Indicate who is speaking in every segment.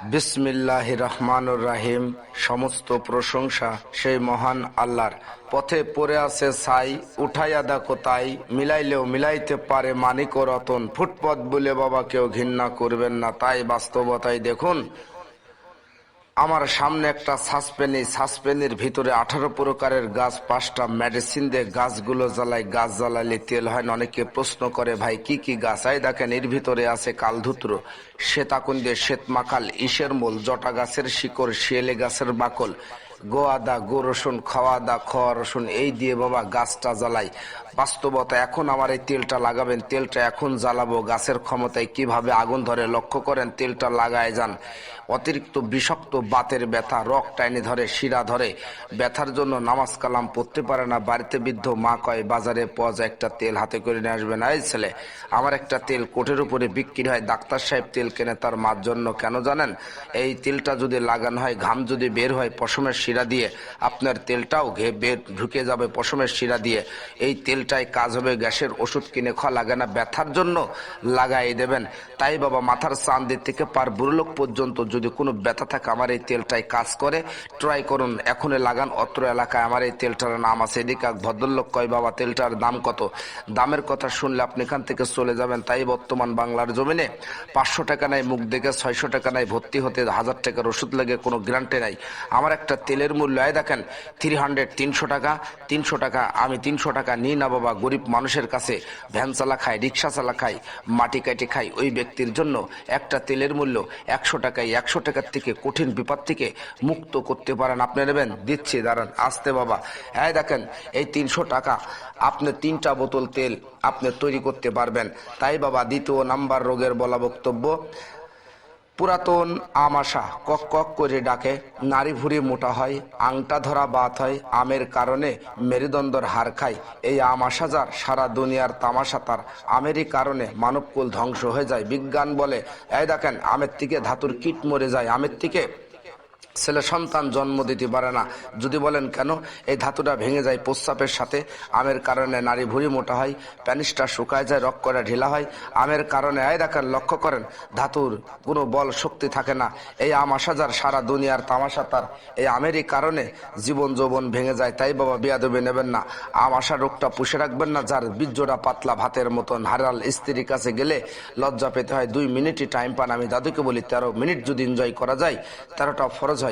Speaker 1: বিসমিল্লাহির রহমানুর রহিম। সমস্ত প্রশংসা সেই মহান আল্লাহর। পথে পড়ে আছে ছাই, উঠাইয়া দেখো তাই, মিলাইলেও মিলাইতে পারে মানিক ও রতন। ফুটপথ বলে বাবা কেউ ঘৃণা করবেন না, তাই বাস্তবতাই দেখুন। আমার সামনে একটা সাসপেন, সাসপেনের ভিতরে 18 প্রকারের গাছ, 5টা মেডিসিন দিয়ে গাছগুলো জ্বালাই। গাছ জ্বালালে তেল হয় না। অনেকে প্রশ্ন করে, ভাই কি কি গাছ? এই দেখেন, এর ভিতরে আছে কালধুত্র, শ্বেতাকুণ্ডে, শ্বেতমাখাল, ইসের মূল, জটা গাছের শিকড়, শিয়ালে গাছের বাকল, গোয়াদা, গো রসুন, খাওয়াদা, খোয়া রসুন, এই দিয়ে বাবা গাছটা জ্বালাই। বাস্তবতা এখন আমার এই তেলটা লাগাবেন, তেলটা এখন জ্বালাবো। গাছের ক্ষমতায় কিভাবে আগুন ধরে লক্ষ্য করেন, তেলটা লাগায় যান। অতিরিক্ত বিষাক্ত বাতের ব্যথা, রক টাইনে ধরে, শিরা ধরে, ব্যথার জন্য নামাজ কালাম পড়তে পারে না, বাড়িতে বৃদ্ধ মা কয় বাজারে পাওয়া যায় একটা তেল, হাতে করে নিয়ে আসবে না। এই ছেলে, আমার একটা তেল কোটের উপরে বিক্রি হয়, ডাক্তার সাহেব তেল কেনে তার মার জন্য। কেন জানেন? এই তেলটা যদি লাগানো হয়, ঘাম যদি বের হয় পশমের শিরা দিয়ে, আপনার তেলটাও ঢুকে যাবে পশমের শিরা দিয়ে। এই তেলটাই কাজ হবে। গ্যাসের ওষুধ কিনে খাওয়া লাগে না, ব্যথার জন্য লাগাই দেবেন। তাই বাবা, মাথার চান্দি থেকে পার বুড়োলোক পর্যন্ত যদি কোনো ব্যথা থাকে, আমার এই তেলটাই কাজ করে। ট্রাই করুন, এখনই লাগান। অত্র এলাকায় আমার এই তেলটার নাম আছে। এদিকে এক ভদ্রলোক কয়, বাবা তেলটার দাম কত? দামের কথা শুনলে আপনি এখান থেকে চলে যাবেন। তাই বর্তমান বাংলার জমিনে 500 টাকা নাই মুখ দেখে, 600 টাকা নাই ভর্তি হতে, 1000 টাকার ওষুধ লাগে, কোনো গ্যারান্টি নাই। আমার একটা তেলের মূল্য দেখেন 300, 300 টাকা। 300 টাকা আমি 300 টাকা নিই না বাবা। গরিব মানুষের কাছে ভ্যান চালা খায়, রিক্সা চালা খায়, মাটি কাটি খায়, ওই ব্যক্তির জন্য একটা তেলের মূল্য 100 টাকায় 100 টাকার থেকে কঠিন বিপদ থেকে মুক্ত করতে পারেন। আপনি নেবেন? দিচ্ছি, দাঁড়ান, আসতে বাবা। দেখেন, এই 300 টাকা আপনি 3টা বোতল তেল আপনি তৈরি করতে পারবেন। তাই বাবা, দ্বিতীয় নাম্বার রোগের বলা বক্তব্য, পুরাতন আমাশা কক কক করে ডাকে, নারী ভুঁড়ি মোটা হয়, আংটা ধরা বাত হয়, আমের কারণে মেরুদণ্ডর হাড় খায়। এই আমাশা যার, সারা দুনিয়ার তামাশা তার, আমেরই কারণে মানবকুল ধ্বংস হয়ে যায়। বিজ্ঞান বলে, দেখেন, আমের থেকে ধাতুর কীট মরে যায়, আমের থেকে ছেলে সন্তান জন্ম দিতে পারে না। যদি বলেন কেন? এই ধাতুটা ভেঙে যায় প্রস্রাবের সাথে। আমের কারণে নারী ভুঁড়ি মোটা হয়, প্যানিসটা শুকায় যায়, রক করে ঢিলা হয়। আমের কারণে দেখেন, লক্ষ্য করেন, ধাতুর কোনো বল শক্তি থাকে না। এই আম আসা যার, সারা দুনিয়ার তামাশা তার, এই আমেরই কারণে জীবন যৌবন ভেঙে যায়। তাই বাবা, বিয়াদবি নেবেন না। আম আসা রোগটা পুষে রাখবেন না, যার বীর্যটা পাতলা ভাতের মতন। হারাল স্ত্রীর কাছে গেলে লজ্জা পেতে হয়। 2 মিনিটই টাইম পান। আমি দাদুকে বলি 13 মিনিট যদি এনজয় করা যায়, 13টা ফরজ হয়।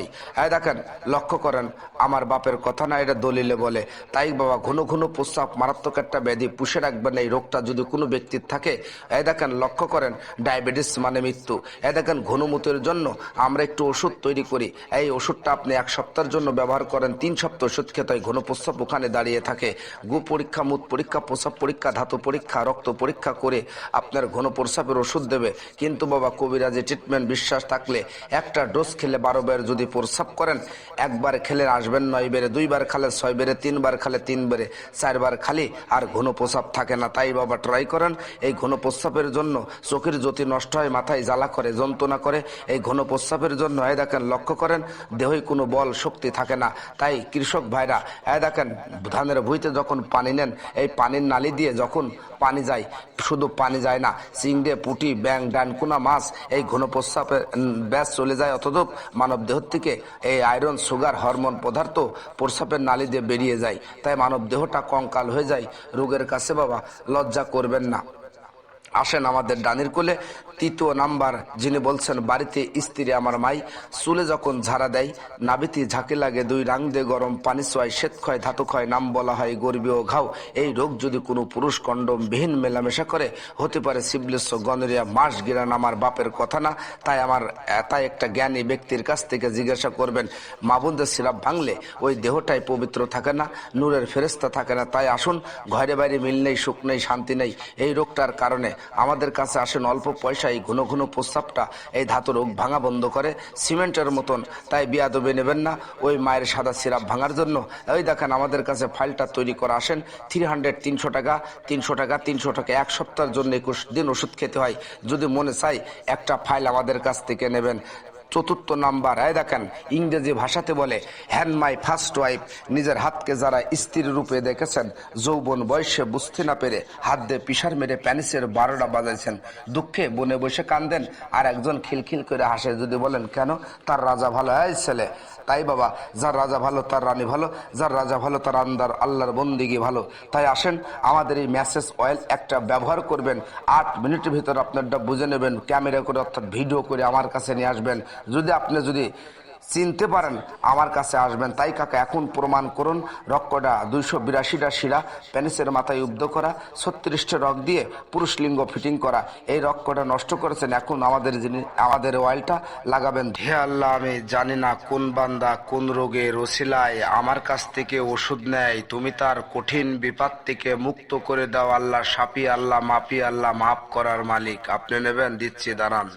Speaker 1: দেখেন, লক্ষ্য করেন, আমার বাপের কথা না, এটা দলিলে বলে। তাই বাবা, ঘন ঘন প্রস্রাব মারাত্মক একটা ব্যাধি, পুষে রাখবেন। এই রোগটা যদি কোনো ব্যক্তির থাকে, দেখেন, লক্ষ্য করেন, ডায়াবেটিস মানে মৃত্যু। দেখেন, ঘনমূত্রের জন্য আমরা একটু ওষুধ তৈরি করি। এই ওষুধটা আপনি 1 সপ্তাহের জন্য ব্যবহার করেন, 3 সপ্তাহ ওষুধ খেতে হয়। ঘন প্রস্রাব ওখানে দাঁড়িয়ে থাকে। গু পরীক্ষা, মুত পরীক্ষা, প্রস্রাব পরীক্ষা, ধাতু পরীক্ষা, রক্ত পরীক্ষা করে আপনার ঘন প্রস্রাবের ওষুধ দেবে। কিন্তু বাবা, কবিরাজি ট্রিটমেন্ট বিশ্বাস থাকলে একটা ডোজ খেলে 12 বার যদি প্রস্রাব করেন, একবার খেলে আসবেন 9 বেড়ে, 2 বার খালে 6 বেড়ে, 3 বার খালে 3 বেড়ে, 4 বার খালি আর ঘন প্রস্রাব থাকে না। তাই বাবা, ট্রাই করেন। এই ঘন প্রস্রাবের জন্য চোখের জ্যোতি নষ্ট হয়, মাথায় জ্বালা করে, যন্ত্রণা করে। এই ঘন প্রস্রাবের জন্য দেখেন, লক্ষ্য করেন, দেহে কোনো বল শক্তি থাকে না। তাই কৃষক ভাইরা, দেখেন, ধানের ভুঁইতে যখন পানি নেন, এই পানির নালি দিয়ে যখন পানি যায়, শুধু পানি যায় না, চিংড়ে, পুঁটি, ব্যাং, ডানকুনা মাছ, এই ঘন প্রস্রাবের ব্যাস চলে যায়। অথচ মানব দেহ থেকে এই আয়রন, সুগার, হরমোন পদার্থ প্রস্রাবের নালি দিয়ে বেরিয়ে যায়। তাই মানব দেহটা কঙ্কাল হয়ে যায়। রোগের কাছে বাবা লজ্জা করবেন না। আসেন আমাদের ডানির কোলে। 3য় নাম্বার যিনি বলছেন, বাড়িতে স্ত্রী আমার মাই, চুলে যখন ঝাড়া দেয়, নাবিতি ঝাঁকি লাগে, 2 রাং দিয়ে গরম পানি চোয়, শ্বেত ক্ষয়, ধাতু ক্ষয়, নাম বলা হয় গর্ভীয় ঘাও। এই রোগ যদি কোনো পুরুষ কন্ডম বিহীন মেলামেশা করে, হতে পারে সিবলিস, গনোরিয়া, মাস গিরান। আমার বাপের কথা না, তাই একটা জ্ঞানী ব্যক্তির কাছ থেকে জিজ্ঞাসা করবেন। মা বোনদের সিরাপ ভাঙলে ওই দেহটাই পবিত্র থাকে না, নূরের ফেরেশতা থাকে না। তাই আসুন, ঘরে বাইরে মিল নেই, সুখ নেই, শান্তি নেই। এই রোগটার কারণে আমাদের কাছে আসেন। অল্প পয়সায় ঘন ঘন প্রস্রাবটা এই ধাতু রোগ ভাঙা বন্ধ করে, সিমেন্টের মতন। তাই বিয়াদবি নেবেন না ওই মায়ের সাদা সিরাপ ভাঙার জন্য। ওই দেখেন, আমাদের কাছে ফাইলটা তৈরি করা। আসেন, 300 টাকা, 300 টাকা, 300 টাকা। 1 সপ্তাহের জন্য 21 দিন ওষুধ খেতে হয়। যদি মনে চাই, একটা ফাইল আমাদের কাছ থেকে নেবেন। চতুর্থ নাম্বার, এই দেখেন ইংরেজি ভাষাতে বলে হ্যান্ড মাই ফার্স্ট ওয়াইফ। নিজের হাতকে যারা স্ত্রীর রূপে দেখেছেন, যৌবন বয়সে বুঝতে না পেরে হাত দিয়ে পিসার মেরে প্যানিসের 12টা বাজাইছেন, দুঃখে বনে বসে কান্দেন, আর একজন খিলখিল করে হাসে। যদি বলেন কেন, তার রাজা ভালো। এই ছেলে, তাই বাবা, যার রাজা ভালো তার রানী ভালো, যার রাজা ভালো তার আল্লাহর বন্দিগি ভালো। তাই আসেন, আমাদের এই ম্যাসেজ অয়েল একটা ব্যবহার করবেন, 8 মিনিটের ভিতর আপনারটা বুঝে নেবেন, ক্যামেরা করে অর্থাৎ ভিডিও করে আমার কাছে নিয়ে আসবেন। যদি চিনতে পারেন আমার কাছে আসবেন। তাই কাকা এখন প্রমাণ করুন, রক্তটা 282টা শিরা প্যানিসের মাথায় উব্ধ করা, 36টা রক দিয়ে পুরুষ লিঙ্গ ফিটিং করা, এই রক্তটা নষ্ট করেছেন। এখন আমাদের অয়েলটা লাগাবেন। হে আল্লাহ, আমি জানি না কোন বান্দা কোন রোগের ওসিলায় আমার কাছ থেকে ওষুধ নেয়, তুমি তার কঠিন বিপদ থেকে মুক্ত করে দাও আল্লাহ। সাপি আল্লাহ, মাপি আল্লাহ, মাফ করার মালিক। আপনি নেবেন, দিচ্ছি, দাঁড়ান।